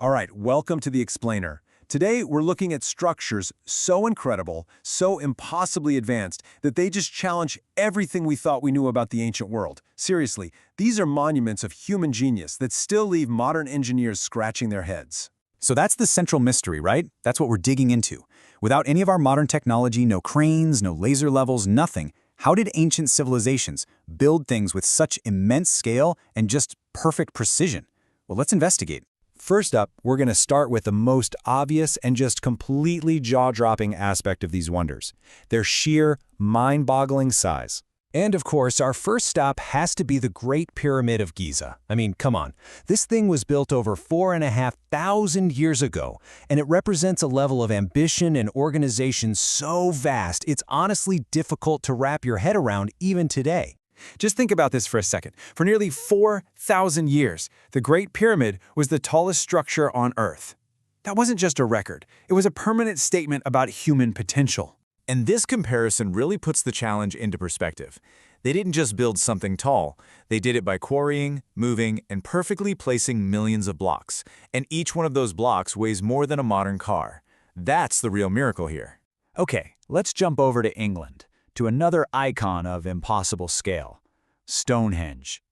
All right, welcome to The Explainer. Today, we're looking at structures so incredible, so impossibly advanced, that they just challenge everything we thought we knew about the ancient world. Seriously, these are monuments of human genius that still leave modern engineers scratching their heads. So that's the central mystery, right? That's what we're digging into. Without any of our modern technology, no cranes, no laser levels, nothing, how did ancient civilizations build things with such immense scale and just perfect precision? Well, let's investigate. First up, we're going to start with the most obvious and just completely jaw-dropping aspect of these wonders: their sheer, mind-boggling size. And of course, our first stop has to be the Great Pyramid of Giza. I mean, come on. This thing was built over 4,500 years ago, and it represents a level of ambition and organization so vast, it's honestly difficult to wrap your head around even today. Just think about this for a second. For nearly 4,000 years, the Great Pyramid was the tallest structure on Earth. That wasn't just a record. It was a permanent statement about human potential. And this comparison really puts the challenge into perspective. They didn't just build something tall. They did it by quarrying, moving, and perfectly placing millions of blocks. And each one of those blocks weighs more than a modern car. That's the real miracle here. Okay, let's jump over to England, to another icon of impossible scale: Stonehenge.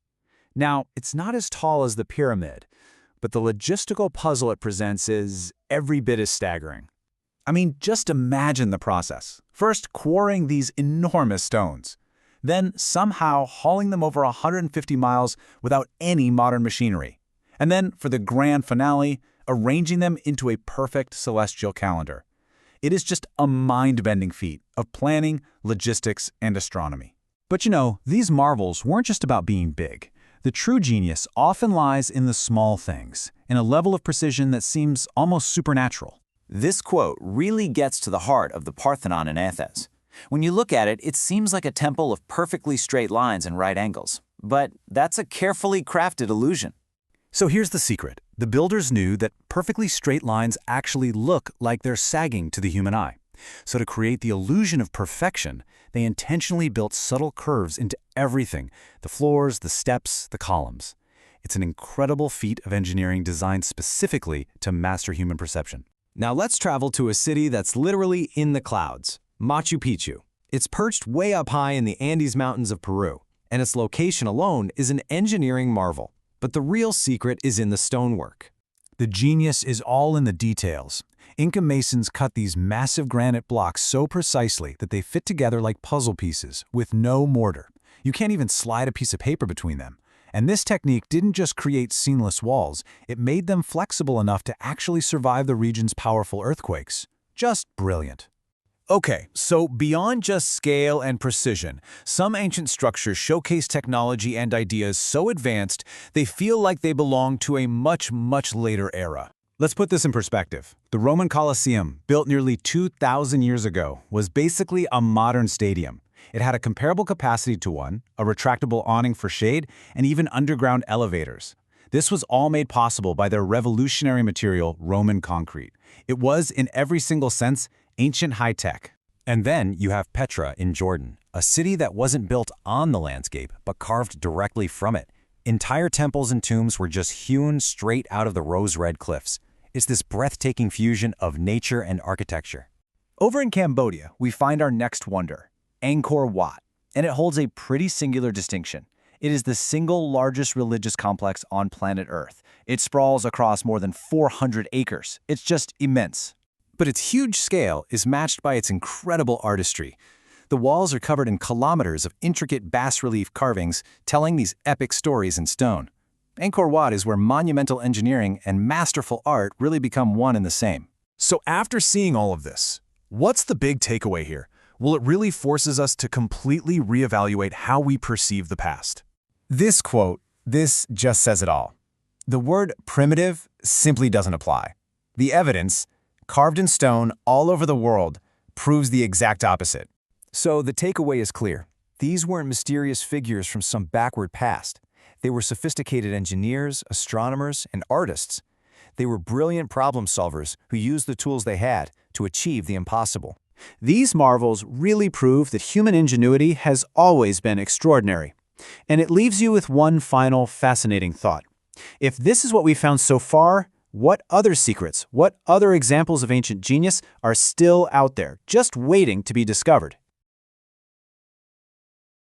Now, it's not as tall as the pyramid, but the logistical puzzle it presents is every bit as staggering. I mean, just imagine the process. First, quarrying these enormous stones, then somehow hauling them over 150 miles without any modern machinery, and then, for the grand finale, arranging them into a perfect celestial calendar. It is just a mind-bending feat of planning, logistics, and astronomy. But you know, these marvels weren't just about being big. The true genius often lies in the small things, in a level of precision that seems almost supernatural. This quote really gets to the heart of the Parthenon in Athens. When you look at it, it seems like a temple of perfectly straight lines and right angles. But that's a carefully crafted illusion. So here's the secret. The builders knew that perfectly straight lines actually look like they're sagging to the human eye. So to create the illusion of perfection, they intentionally built subtle curves into everything: the floors, the steps, the columns. It's an incredible feat of engineering designed specifically to master human perception. Now let's travel to a city that's literally in the clouds: Machu Picchu. It's perched way up high in the Andes Mountains of Peru, and its location alone is an engineering marvel. But the real secret is in the stonework. The genius is all in the details. Inca masons cut these massive granite blocks so precisely that they fit together like puzzle pieces, with no mortar. You can't even slide a piece of paper between them. And this technique didn't just create seamless walls, it made them flexible enough to actually survive the region's powerful earthquakes. Just brilliant. Okay, so beyond just scale and precision, some ancient structures showcase technology and ideas so advanced they feel like they belong to a much, much later era. Let's put this in perspective. The Roman Colosseum, built nearly 2,000 years ago, was basically a modern stadium. It had a comparable capacity to one, a retractable awning for shade, and even underground elevators. This was all made possible by their revolutionary material, Roman concrete. It was, in every single sense, ancient high-tech. And then you have Petra in Jordan, a city that wasn't built on the landscape, but carved directly from it. Entire temples and tombs were just hewn straight out of the rose-red cliffs. It's this breathtaking fusion of nature and architecture. Over in Cambodia, we find our next wonder: Angkor Wat, and it holds a pretty singular distinction. It is the single largest religious complex on planet Earth. It sprawls across more than 400 acres. It's just immense. But its huge scale is matched by its incredible artistry. The walls are covered in kilometers of intricate bas-relief carvings telling these epic stories in stone. Angkor Wat is where monumental engineering and masterful art really become one and the same. So after seeing all of this, what's the big takeaway here? Well, it really forces us to completely reevaluate how we perceive the past. This quote, this just says it all. The word primitive simply doesn't apply. The evidence, carved in stone all over the world, proves the exact opposite. So the takeaway is clear. These weren't mysterious figures from some backward past. They were sophisticated engineers, astronomers, and artists. They were brilliant problem solvers who used the tools they had to achieve the impossible. These marvels really prove that human ingenuity has always been extraordinary. And it leaves you with one final fascinating thought. If this is what we found so far, What other secrets, what other examples of ancient genius are still out there, just waiting to be discovered?